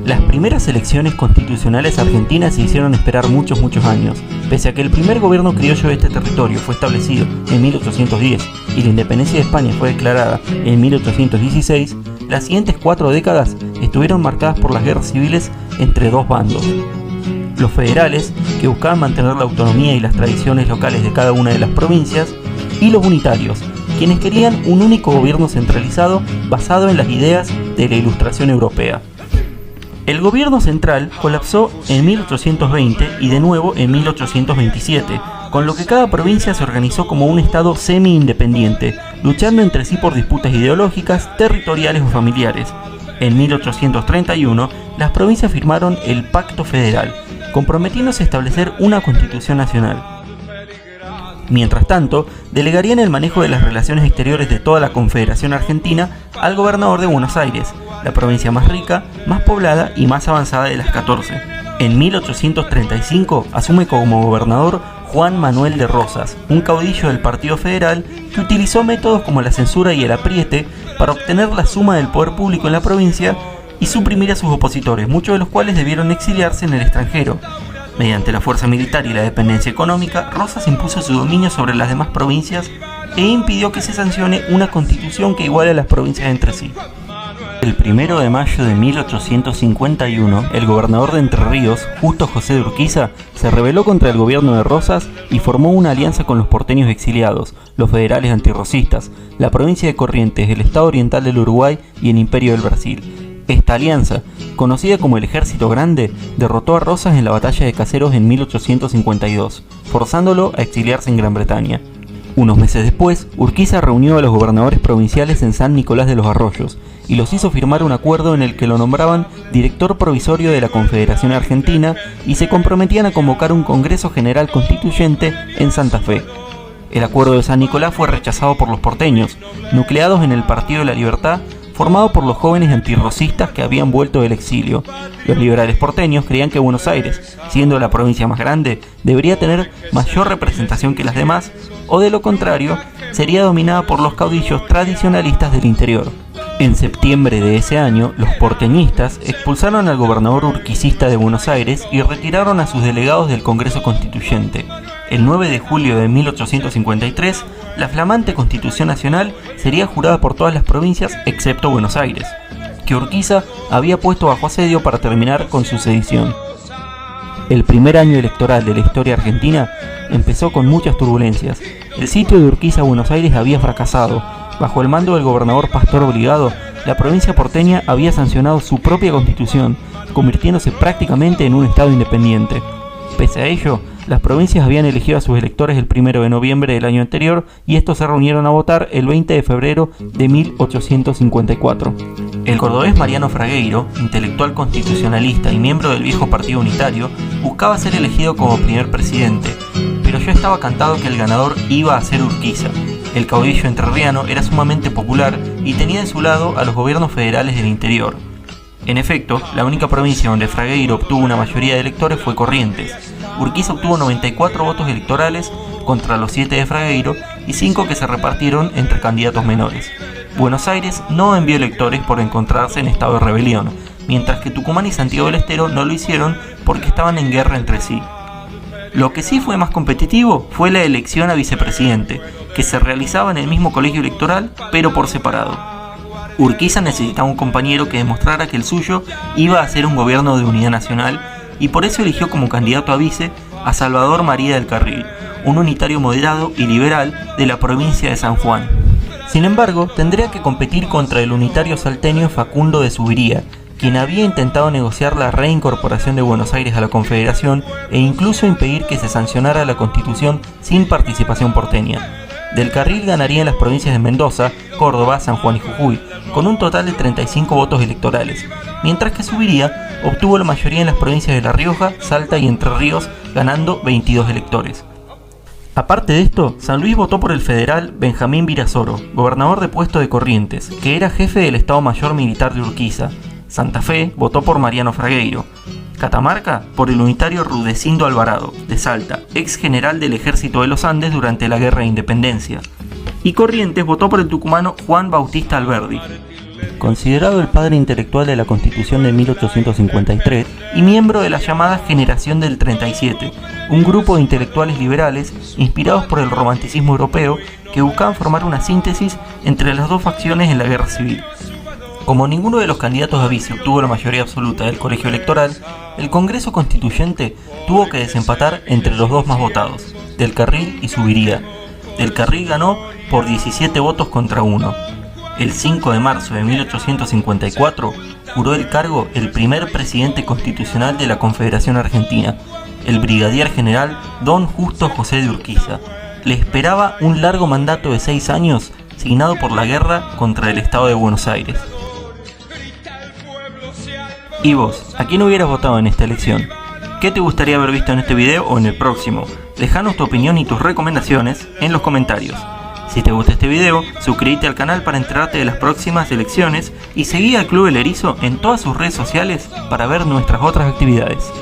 Las primeras elecciones constitucionales argentinas se hicieron esperar muchos años. Pese a que el primer gobierno criollo de este territorio fue establecido en 1810 y la independencia de España fue declarada en 1816, las siguientes 4 décadas estuvieron marcadas por las guerras civiles entre dos bandos. Los federales, que buscaban mantener la autonomía y las tradiciones locales de cada una de las provincias, y los unitarios, quienes querían un único gobierno centralizado basado en las ideas de la Ilustración europea. El gobierno central colapsó en 1820 y de nuevo en 1827, con lo que cada provincia se organizó como un estado semi-independiente, luchando entre sí por disputas ideológicas, territoriales o familiares. En 1831, las provincias firmaron el Pacto Federal, comprometiéndose a establecer una constitución nacional. Mientras tanto, delegarían el manejo de las relaciones exteriores de toda la Confederación Argentina al gobernador de Buenos Aires, la provincia más rica, más poblada y más avanzada de las 14. En 1835 asume como gobernador Juan Manuel de Rosas, un caudillo del Partido Federal que utilizó métodos como la censura y el apriete para obtener la suma del poder público en la provincia y suprimir a sus opositores, muchos de los cuales debieron exiliarse en el extranjero. Mediante la fuerza militar y la dependencia económica, Rosas impuso su dominio sobre las demás provincias e impidió que se sancione una constitución que iguale a las provincias entre sí. El 1 de mayo de 1851, el gobernador de Entre Ríos, Justo José de Urquiza, se rebeló contra el gobierno de Rosas y formó una alianza con los porteños exiliados, los federales antirrosistas, la provincia de Corrientes, el estado oriental del Uruguay y el Imperio del Brasil. Esta alianza, conocida como el Ejército Grande, derrotó a Rosas en la batalla de Caseros en 1852, forzándolo a exiliarse en Gran Bretaña. Unos meses después, Urquiza reunió a los gobernadores provinciales en San Nicolás de los Arroyos y los hizo firmar un acuerdo en el que lo nombraban director provisorio de la Confederación Argentina y se comprometían a convocar un Congreso General Constituyente en Santa Fe. El acuerdo de San Nicolás fue rechazado por los porteños, nucleados en el Partido de la Libertad, formado por los jóvenes antirrosistas que habían vuelto del exilio. Los liberales porteños creían que Buenos Aires, siendo la provincia más grande, debería tener mayor representación que las demás, o de lo contrario, sería dominada por los caudillos tradicionalistas del interior. En septiembre de ese año, los porteñistas expulsaron al gobernador urquicista de Buenos Aires y retiraron a sus delegados del Congreso Constituyente. El 9 de julio de 1853, la flamante Constitución Nacional sería jurada por todas las provincias excepto Buenos Aires, que Urquiza había puesto bajo asedio para terminar con su sedición. El primer año electoral de la historia argentina empezó con muchas turbulencias. El sitio de Urquiza a Buenos Aires había fracasado. Bajo el mando del gobernador Pastor Obligado, la provincia porteña había sancionado su propia constitución, convirtiéndose prácticamente en un estado independiente. Pese a ello, las provincias habían elegido a sus electores el 1 de noviembre del año anterior y estos se reunieron a votar el 20 de febrero de 1854. El cordobés Mariano Fragueiro, intelectual constitucionalista y miembro del viejo Partido Unitario, buscaba ser elegido como primer presidente, pero ya estaba cantado que el ganador iba a ser Urquiza. El caudillo entrerriano era sumamente popular y tenía de su lado a los gobiernos federales del interior. En efecto, la única provincia donde Fragueiro obtuvo una mayoría de electores fue Corrientes. Urquiza obtuvo 94 votos electorales contra los 7 de Fragueiro y 5 que se repartieron entre candidatos menores. Buenos Aires no envió electores por encontrarse en estado de rebelión, mientras que Tucumán y Santiago del Estero no lo hicieron porque estaban en guerra entre sí. Lo que sí fue más competitivo fue la elección a vicepresidente, que se realizaba en el mismo colegio electoral, pero por separado. Urquiza necesitaba un compañero que demostrara que el suyo iba a ser un gobierno de unidad nacional y por eso eligió como candidato a vice a Salvador María del Carril, un unitario moderado y liberal de la provincia de San Juan. Sin embargo, tendría que competir contra el unitario salteño Facundo de Subiría, quien había intentado negociar la reincorporación de Buenos Aires a la Confederación e incluso impedir que se sancionara la Constitución sin participación porteña. Del Carril ganaría en las provincias de Mendoza, Córdoba, San Juan y Jujuy, con un total de 35 votos electorales, mientras que Subiría obtuvo la mayoría en las provincias de La Rioja, Salta y Entre Ríos, ganando 22 electores. Aparte de esto, San Luis votó por el federal Benjamín Virasoro, gobernador de Puesto de Corrientes, que era jefe del Estado Mayor Militar de Urquiza. Santa Fe votó por Mariano Fragueiro. Catamarca por el unitario Rudecindo Alvarado, de Salta, ex general del Ejército de los Andes durante la Guerra de Independencia. Y Corrientes votó por el tucumano Juan Bautista Alberdi. Considerado el padre intelectual de la Constitución de 1853 y miembro de la llamada Generación del 37, un grupo de intelectuales liberales inspirados por el romanticismo europeo que buscaban formar una síntesis entre las dos facciones en la guerra civil. Como ninguno de los candidatos a vice obtuvo la mayoría absoluta del colegio electoral, el Congreso Constituyente tuvo que desempatar entre los dos más votados, Del Carril y Zuviría. Del Carril ganó por 17 votos contra 1. El 5 de marzo de 1854 juró el cargo el primer presidente constitucional de la Confederación Argentina, el brigadier general Don Justo José de Urquiza. Le esperaba un largo mandato de 6 años, signado por la guerra contra el Estado de Buenos Aires. ¿Y vos, a quién hubieras votado en esta elección? ¿Qué te gustaría haber visto en este video o en el próximo? Dejanos tu opinión y tus recomendaciones en los comentarios. Si te gusta este video, suscríbete al canal para enterarte de las próximas elecciones y seguí al Club El Erizo en todas sus redes sociales para ver nuestras otras actividades.